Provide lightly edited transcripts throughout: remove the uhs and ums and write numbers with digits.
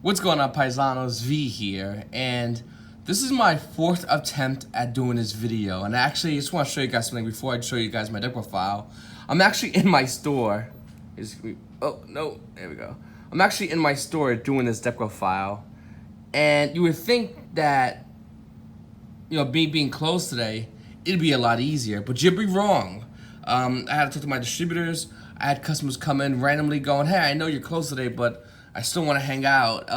What's going on, Paisanos? V here, and this is my fourth attempt at doing this video. And actually, I just want to show you guys something before I show you guys my deck profile. I'm actually in my store. Oh no, there we go. I'm actually in my store doing this deck profile, and you would think that me being closed today, it'd be a lot easier, but you'd be wrong. I had to talk to my distributors. I had customers come in randomly going, "Hey, I know you're closed today, but I still want to hang out."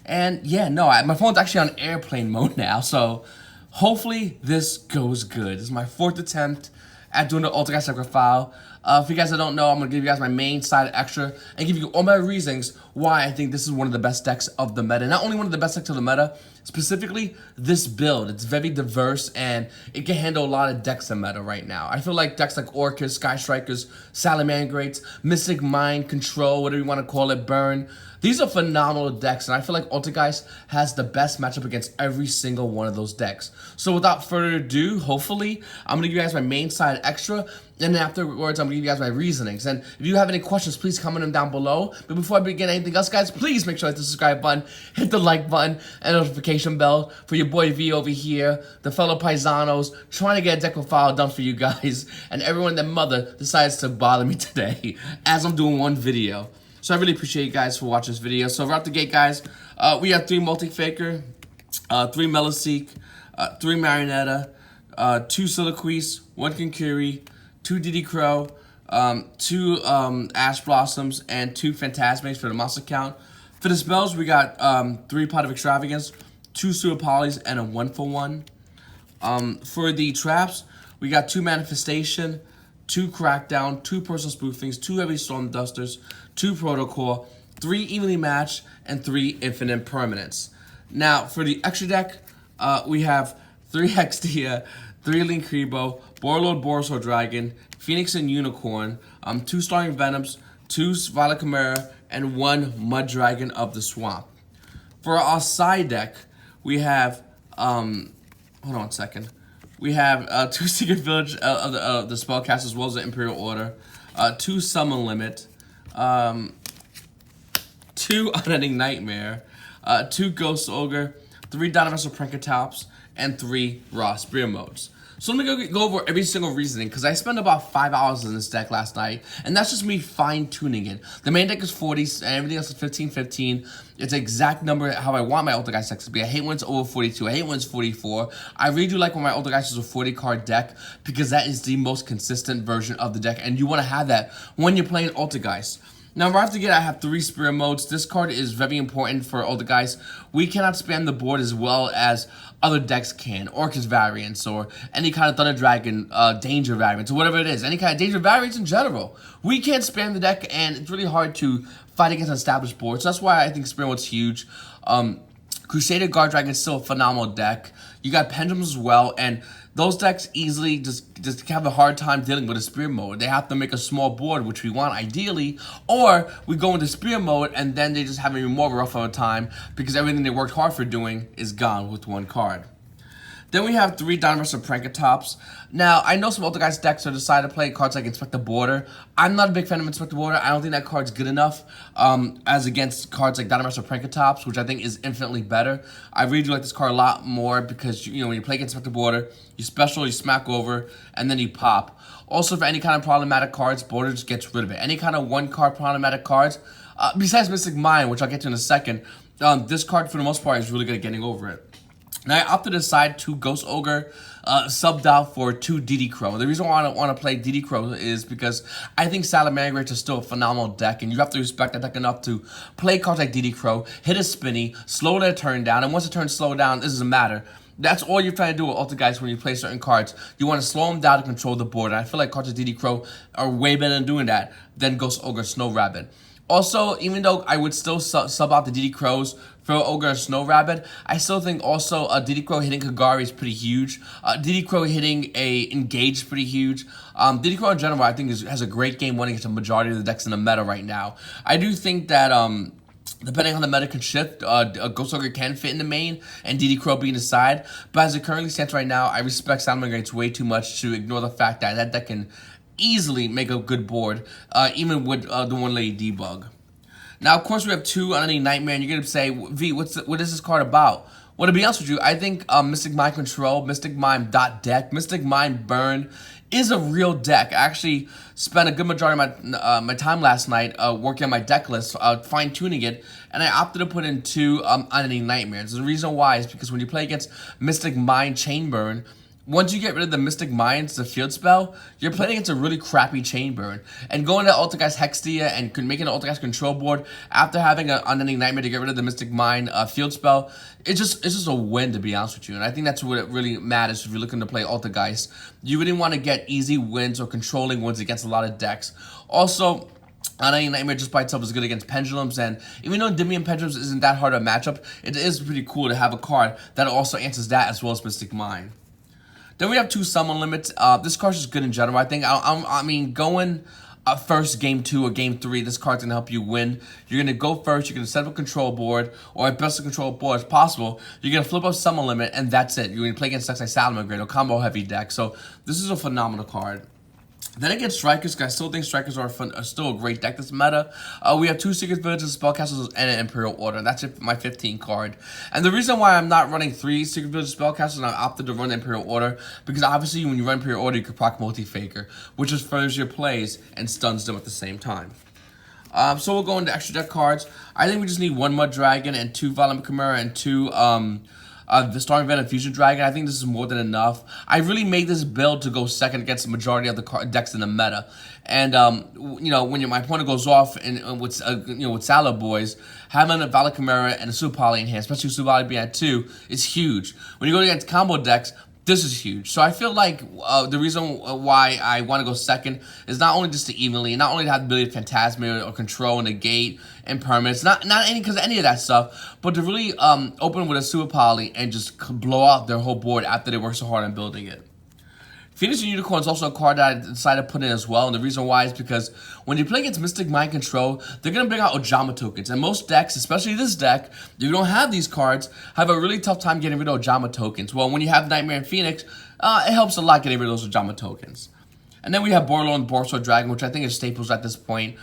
And yeah, no, my phone's actually on airplane mode now, so hopefully this goes good. This is my fourth attempt at doing the ALTERGEIST deck profile. For you guys that don't know, I'm going to give you guys my main side extra and give you all my reasons why I think this is one of the best decks of the meta. Not only one of the best decks of the meta, specifically this build. It's very diverse and it can handle a lot of decks in meta right now. I feel like decks like Orcus, Sky Strikers, Salamangreats, Mystic Mind, Control, whatever you want to call it, Burn. These are phenomenal decks, and I feel like ALTERGEIST has the best matchup against every single one of those decks. So without further ado, hopefully, I'm going to give you guys my main side extra, and then afterwards, I'm going to give you guys my reasonings. And if you have any questions, please comment them down below. But before I begin anything else, guys, please make sure to hit the subscribe button, hit the like button, and notification bell for your boy V over here, the fellow Paisanos, trying to get a deck profile done for you guys, and everyone and their mother decides to bother me today as I'm doing one video. So I really appreciate you guys for watching this video. So right out the gate, guys, we have 3 Multi-Faker, 3 Meliseek, 3 Marionetta, 2 Soliloquies, 1 Kinkuri, 2 Diddy Crow, 2 Ash Blossoms, and 2 Phantasmates for the monster count. For the spells, we got 3 Pot of Extravagance, 2 Sewer Polys, and a 1-for-1. For the traps, we got 2 Manifestation, 2 Crackdown, 2 Personal Spoofings, 2 Heavy Storm Dusters, 2 Protocol, 3 Evenly Matched, and 3 Infinite Permanents. Now, for the extra deck, we have 3 Hextia, 3 Linkribo, Borlord Borsal Dragon, Phoenix and Unicorn, 2 Starring Venoms, 2 Violet Chimera, and 1 Mud Dragon of the Swamp. For our side deck, we have, hold on one second. We have 2 Secret Village of the Spellcast as well as the Imperial Order, 2 Summon Limit, 2 Unending Nightmare, 2 Ghost Ogre, 3 Dynamaster Prankatops, and 3 Raw Spear Modes. So let me go over every single reasoning, because I spent about 5 hours in this deck last night, and that's just me fine-tuning it. The main deck is 40, and everything else is 15-15. It's an exact number how I want my ALTERGEIST decks to be. I hate when it's over 42. I hate when it's 44. I really do like when my ALTERGEIST is a 40-card deck, because that is the most consistent version of the deck, and you want to have that when you're playing ALTERGEIST. Now, right off the gate, I have 3 Spirit Modes. This card is very important for ALTERGEIST. We cannot spam the board as well as other decks can. Orcus variants or any kind of Thunder Dragon danger variants or whatever it is. Any kind of danger variants in general. We can't spam the deck, and it's really hard to fight against an established board. So that's why I think Spirit Mode's huge. Crusader Guard Dragon is still a phenomenal deck. You got Pendulums as well, and those decks easily just have a hard time dealing with a Spear Mode. They have to make a small board, which we want ideally, or we go into Spear Mode and then they just have even more rough of a time because everything they worked hard for doing is gone with 1 card. Then we have 3 Dynamaster Prankatops. Now, I know some ALTERGEIST decks are decided to play cards like Inspect the Border. I'm not a big fan of Inspect the Border. I don't think that card's good enough as against cards like Dynamaster Prankatops, which I think is infinitely better. I really do like this card a lot more because, when you play Inspect the Border, you special, you smack over, and then you pop. Also, for any kind of problematic cards, Border just gets rid of it. Any kind of 1-card problematic cards, besides Mystic Mind, which I'll get to in a second, this card, for the most part, is really good at getting over it. Now, I opted to decide 2 Ghost Ogre, subbed out for 2 Diddy Crow. The reason why I want to play Diddy Crow is because I think Salamangreats is still a phenomenal deck, and you have to respect that deck enough to play cards like Diddy Crow, hit a spinny, slow their turn down, and once the turn slow down, this doesn't matter. That's all you're trying to do with ALTERGEIST when you play certain cards. You want to slow them down to control the board, and I feel like cards like Diddy Crow are way better than doing that than Ghost Ogre Snow Rabbit. Also, even though I would still sub out the Diddy Crows for Ogre and Snow Rabbit, I still think also Diddy Crow hitting Kagari is pretty huge. Diddy Crow hitting a Engage is pretty huge. Diddy Crow in general, I think, has a great game winning against the majority of the decks in the meta right now. I do think that depending on the meta can shift, Ghost Ogre can fit in the main, and Diddy Crow being the side. But as it currently stands right now, I respect Salamangreats way too much to ignore the fact that deck can easily make a good board, even with the one lady debug. Now, of course, we have 2 Unending Nightmare, and you're going to say, V, what is this card about? Well, to be honest with you, I think Mystic Mind Control, Mystic Mind .deck, Mystic Mind Burn is a real deck. I actually spent a good majority of my time last night working on my deck list, fine-tuning it, and I opted to put in 2 Unending Nightmares. The reason why is because when you play against Mystic Mind Chain Burn, once you get rid of the Mystic Minds, the field spell, you're playing against a really crappy Chain Burn. And going to ALTERGEIST Hextia and making an ALTERGEIST control board after having an Unending Nightmare to get rid of the Mystic Mind field spell, it's just a win, to be honest with you. And I think that's what it really matters if you're looking to play ALTERGEIST. You really want to get easy wins or controlling wins against a lot of decks. Also, Unending Nightmare just by itself is good against Pendulums, and even though Endymion Pendulums isn't that hard of a matchup, it is pretty cool to have a card that also answers that as well as Mystic Mind. Then we have 2 summon limits. This card's just good in general. I think, I mean, going first game 2 or game 3, this card's going to help you win. You're going to go first. You're going to set up a control board, or as best a control board as possible. You're going to flip up summon limit, and that's it. You're going to play against decks like Salamangreat or combo heavy deck. So this is a phenomenal card. Then against Strikers, because I still think Strikers are still a great deck this meta. We have 2 Secret Villages, Spellcasters, and an Imperial Order. That's it for my 15 card. And the reason why I'm not running 3 Secret Villages, Spellcasters, and I opted to run the Imperial Order, because obviously when you run Imperial Order, you can proc Multi-Faker, which just furthers your plays and stuns them at the same time. So we'll go into extra deck cards. I think we just need 1 Mud Dragon and 2 Violent Chimera and 2 the Storm Venom Fusion Dragon. I think this is more than enough. I really made this build to go second against the majority of the decks in the meta. And, you know, when my opponent goes off with, with Salad Boys, having a Violent Chimera and a Super Poly in hand, especially Super Poly being at 2, is huge. When you go against combo decks, this is huge. So I feel like the reason why I want to go second is not only just to evenly, not only to have the ability to Phantasma or control, negate, and permanents, not any because of any of that stuff, but to really open with a Super Poly and just blow out their whole board after they work so hard on building it. Phoenix and Unicorn is also a card that I decided to put in as well, and the reason why is because when you play against Mystic Mind Control, they're going to bring out Ojama tokens, and most decks, especially this deck, if you don't have these cards, have a really tough time getting rid of Ojama tokens. Well, when you have Nightmare and Phoenix, it helps a lot getting rid of those Ojama tokens. And then we have Borlow and Borsor Dragon, which I think is staples at this point.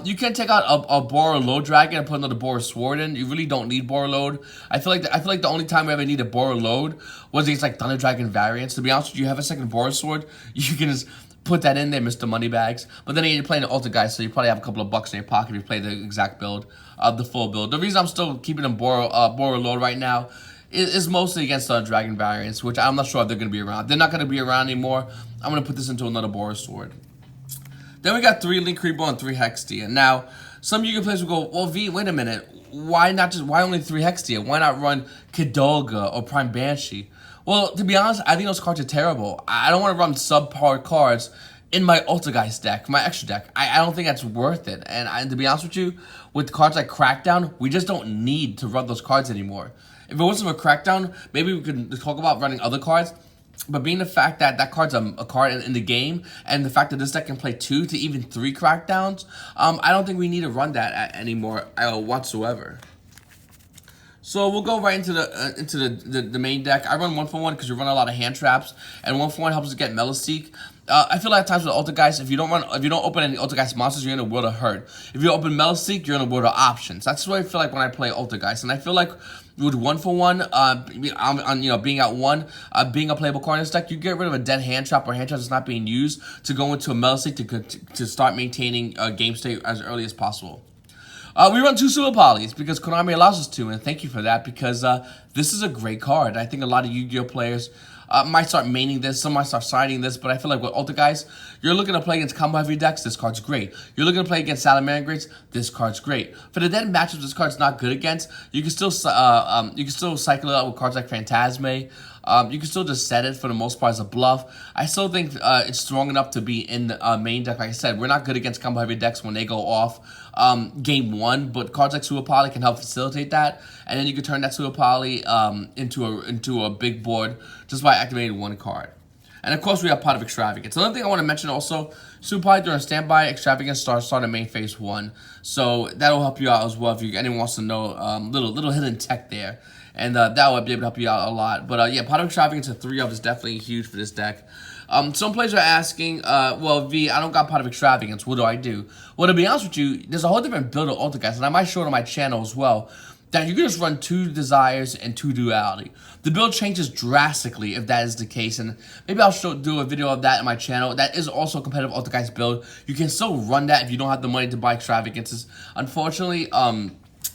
You can take out a Borlow Dragon and put another Boros Sword in. You really don't need Borlow. I feel like the only time we ever need a Borlow was against like Thunder Dragon variants. To be honest with you, you have a second Boros Sword, you can just put that in there, Mr. Moneybags. But then you're playing an ALTERGEIST, so you probably have a couple of bucks in your pocket if you play the exact build, the full build. The reason I'm still keeping them Borlow right now is mostly against Dragon variants, which I'm not sure if they're going to be around. They're not going to be around anymore. I'm going to put this into another Boros Sword. Then we got 3 Link Creepo and 3 Hextia. Now, some Yu-Gi-Oh players will go, well, V, wait a minute. Why only 3 Hextia? Why not run Kidolga or Prime Banshee? Well, to be honest, I think those cards are terrible. I don't want to run subpar cards in my ALTERGEIST deck, my extra deck. I don't think that's worth it. And to be honest with you, with cards like Crackdown, we just don't need to run those cards anymore. If it wasn't for Crackdown, maybe we could talk about running other cards. But being the fact that that card's a card in the game, and the fact that this deck can play 2 to even 3 Crackdowns, I don't think we need to run that anymore whatsoever. So we'll go right into the main deck. I run 1-for-1 because you run a lot of hand traps, and 1-for-1 helps us get Meloseek. I feel like at times with ALTERGEIST, if you don't open any ALTERGEIST monsters, you're in a world of hurt. If you open Meloseek, you're in a world of options. That's what I feel like when I play ALTERGEIST, and I feel like with 1-for-1, being at 1, being a playable card in this deck, you get rid of a dead hand trap or hand trap that's not being used to go into a Meloseek to start maintaining game state as early as possible. We run 2 Super Polys because Konami allows us to, and thank you for that because this is a great card. I think a lot of Yu-Gi-Oh players might start maining this, some might start siding this, but I feel like with ALTERGEIST, you're looking to play against combo heavy decks, this card's great. You're looking to play against Salamangreats, this card's great. For the dead matchups this card's not good against, you can still cycle it out with cards like Phantasma. You can still just set it for the most part as a bluff. I still think it's strong enough to be in the main deck. Like I said, we're not good against combo heavy decks when they go off game 1, but cards like Super Poly can help facilitate that. And then you can turn that Super Poly into a big board just by activating 1 card. And of course, we have Pot of Extravagance. Another thing I want to mention also, Super Poly during standby, Extravagance starts in main phase 1. So that'll help you out as well if anyone wants to know little hidden tech there. And that will be able to help you out a lot. But yeah, Pot of Extravagance at 3 of is definitely huge for this deck. Some players are asking, well, V, I don't got Pot of Extravagance. What do I do? Well, to be honest with you, there's a whole different build of ALTERGEIST, and I might show it on my channel as well, that you can just run 2 Desires and 2 Duality. The build changes drastically if that is the case, and maybe I'll do a video of that in my channel. That is also a competitive ALTERGEIST build. You can still run that if you don't have the money to buy Extravagances. Unfortunately,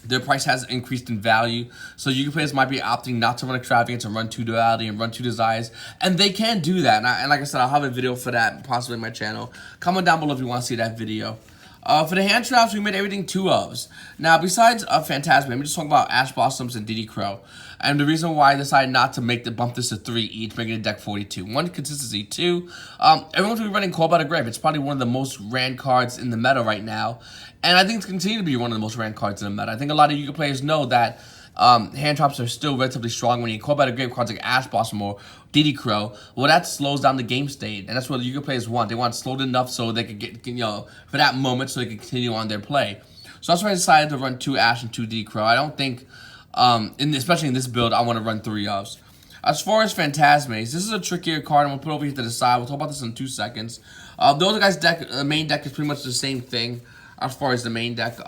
their price has increased in value, so you players might be opting not to run Extravagance and run 2 Duality and run 2 Desires, and they can do that. And like I said, I'll have a video for that possibly in my channel. Comment down below if you want to see that video. For the hand traps, we made everything 2 ofs. Now, besides Phantasm, let me just talk about Ash Blossoms and DD Crow. And the reason why I decided not to bump this to 3 each, making it deck 42. 1, consistency. 2, everyone's going to be running Call by the Grave. It's probably one of the most ran cards in the meta right now. And I think it's continue to be one of the most ran cards in the meta. I think a lot of you players know that hand traps are still relatively strong when you Call by the Grave cards like Ash Blossom or DD Crow. Well, that slows down the game state, and that's what the Yu-Gi-Oh players want. They want it slowed enough so they could get, for that moment, so they can continue on their play. So that's why I decided to run 2 Ash and 2 DD Crow. I don't think, especially in this build, I want to run 3 ofs. As far as Phantasmes, this is a trickier card. I'm gonna put it over here to the side. We'll talk about this in 2 seconds. The other guy's deck, the main deck is pretty much the same thing as far as the main deck.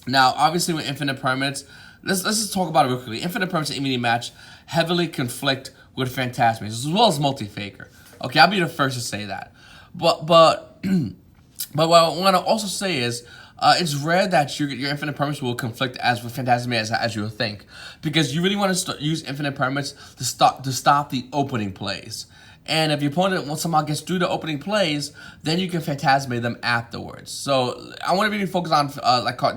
Now, obviously, with Infinite Permanents, let's just talk about it real quickly. Infinite Permanents and Immunity Match heavily conflict with Phantasmes, as well as Multi-Faker. Okay, I'll be the first to say that. But what I want to also say is, it's rare that your Infinite Permanents will conflict as with Phantasme as you would think, because you really want to use Infinite Permanents to stop the opening plays. And if your opponent somehow gets through the opening plays, then you can Phantasme them afterwards. So I want to really focus on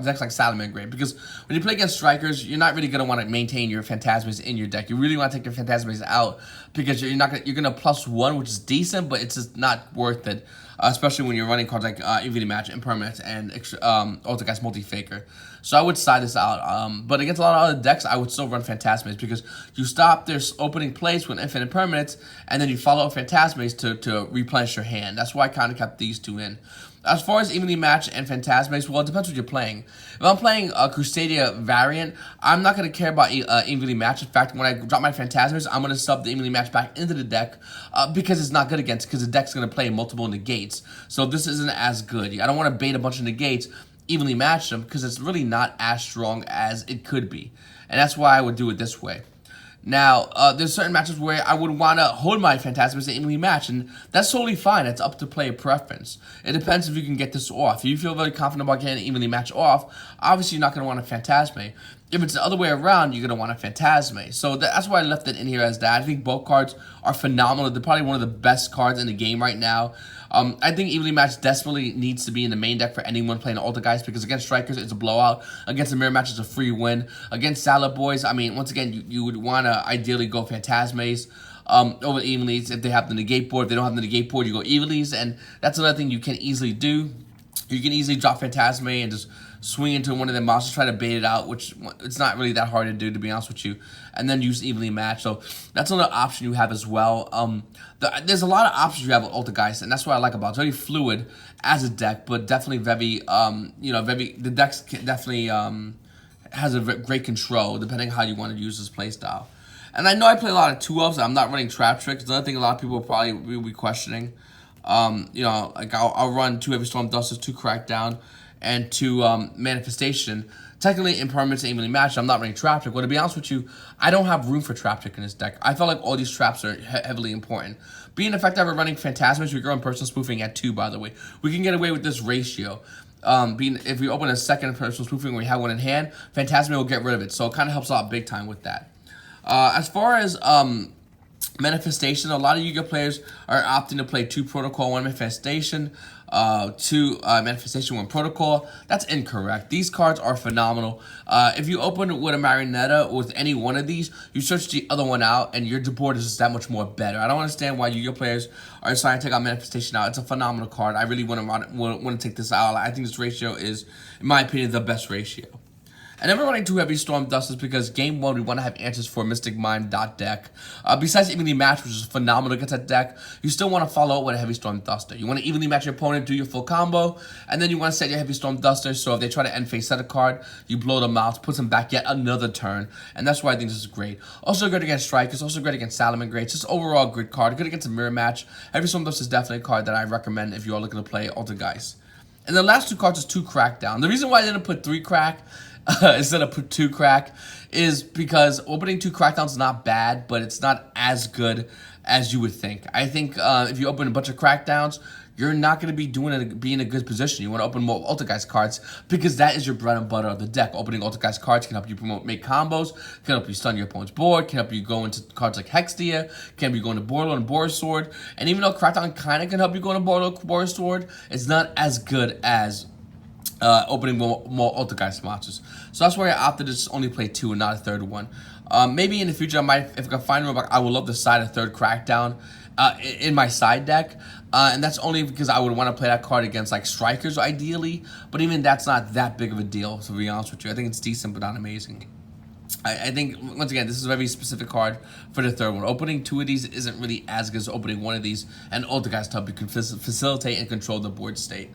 decks like Salamangreat, because when you play against strikers, you're not really going to want to maintain your Phantasmes in your deck. You really want to take your Phantasmes out, because you're going to +1, which is decent, but it's just not worth it. Especially when you're running cards like Infinity Match, Impermanence, and ALTERGEIST Multi-Faker. So I would side this out. But against a lot of other decks, I would still run Phantasmes, because you stop their opening plays with Infinite Permanence, and then you follow up Phantasmes to replenish your hand. That's why I kind of kept these 2 in. As far as Evenly Match and Phantasmes, well, it depends what you're playing. If I'm playing a Crusadia variant, I'm not going to care about Evenly Match. In fact, when I drop my Phantasmes, I'm going to sub the Evenly Match back into the deck because it's not good against, because the deck's going to play multiple negates. So this isn't as good. I don't want to bait a bunch of negates, evenly match them, because it's really not as strong as it could be. And that's why I would do it this way. Now, there's certain matches where I would want to hold my Phantasmes and evenly match, and that's totally fine. It's up to player preference. It depends if you can get this off. If you feel very confident about getting an evenly match off, obviously you're not going to want a Phantasme. If it's the other way around, you're going to want a Phantasme. So that's why I left it in here as that. I think both cards are phenomenal. They're probably one of the best cards in the game right now. I think Evenly Match desperately needs to be in the main deck for anyone playing ALTERGEIST, because against strikers, it's a blowout. Against the mirror match, it's a free win. Against Salad Boys, I mean, once again, you would want to ideally go Phantasmes over Evenlies if they have the negate board. If they don't have the negate board, you go Evenlies, and that's another thing you can easily do. You can easily drop Phantasme and just swing into one of their monsters, try to bait it out, which it's not really that hard to do, to be honest with you, and then use evenly match. So that's another option you have as well. There's a lot of options you have with ALTERGEIST, and that's what I like about it. It's very fluid as a deck, but definitely very, the deck definitely has a great control depending on how you want to use this playstyle. And I know I play a lot of 2-ofs. I'm not running Trap Tricks. Another thing a lot of people will be questioning. Like I'll run 2 Heavy Storm Dusters, 2 Crackdown, and 2 Manifestation. Technically, Impermanence and evenly matched. I'm not running Trap Trick. Well, to be honest with you, I don't have room for Trap Trick in this deck. I felt like all these traps are heavily important. Being the fact that we're running Phantasmes, we go on personal spoofing at 2, by the way. We can get away with this ratio. If we open a second personal spoofing and we have one in hand, Phantasme will get rid of it. So it kind of helps out big time with that. As far as Manifestation, a lot of Yu-Gi-Oh players are opting to play 2 Protocol, 1 Manifestation, 2 Manifestation, 1 Protocol. That's incorrect. These cards are phenomenal. If you open with a Marionetta or with any one of these, you search the other one out, and your board is just that much more better. I don't understand why Yu-Gi-Oh players are deciding to take out Manifestation out. It's a phenomenal card. I really want to take this out. I think this ratio is, in my opinion, the best ratio. And then we're running 2 Heavy Storm Dusters because game 1 we want to have answers for Mystic Mind deck. Besides evenly match, which is phenomenal against that deck, you still want to follow up with a Heavy Storm Duster. You want to evenly match your opponent, do your full combo, and then you want to set your Heavy Storm Duster so if they try to end phase set a card, you blow them out, puts them back yet another turn, and that's why I think this is great. Also good against Strikers, also great against Salamangreat, just overall good card, good against a mirror match. Heavy Storm Duster is definitely a card that I recommend if you are looking to play ALTERGEIST. And the last 2 cards is 2 Crackdown. The reason why I didn't put 3 Crack instead of put 2 Crack is because opening 2 Crackdowns is not bad, but it's not as good as you would think. I think if you open a bunch of Crackdowns, you're not going to be in a good position. You want to open more ALTERGEIST cards because that is your bread and butter of the deck. Opening ALTERGEIST cards can help you make combos, can help you stun your opponent's board, can help you go into cards like Hextia, can help you go into Borderlord and Boris Sword. And even though Crackdown kind of can help you go into Borderlord, Boris Sword, it's not as good as opening more ALTERGEIST monsters. So that's why I opted to just only play 2 and not a third one. Maybe in the future, if I can find room, I would love to side a 3rd Crackdown in my side deck. And that's only because I would want to play that card against like Strikers ideally. But even that's not that big of a deal, to be honest with you. I think it's decent but not amazing. I think, once again, this is a very specific card for the 3rd one. Opening 2 of these isn't really as good as opening 1 of these. And ALTERGEIST help you can facilitate and control the board state.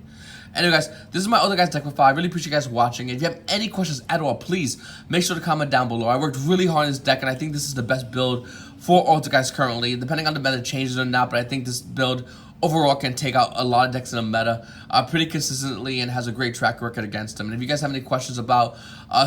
Anyway, guys, this is my ALTERGEIST deck profile. I really appreciate you guys watching. If you have any questions at all, please make sure to comment down below. I worked really hard on this deck, and I think this is the best build for ALTERGEIST currently, depending on the meta changes or not. But I think this build overall can take out a lot of decks in the meta pretty consistently and has a great track record against them. And if you guys have any questions about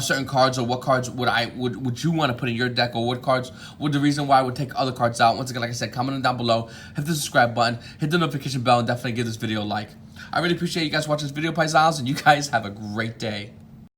certain cards or what cards would you want to put in your deck, or what cards would the reason why I would take other cards out, once again, like I said, comment them down below, hit the subscribe button, hit the notification bell, and definitely give this video a like. I really appreciate you guys watching this video, paisanos, and you guys have a great day.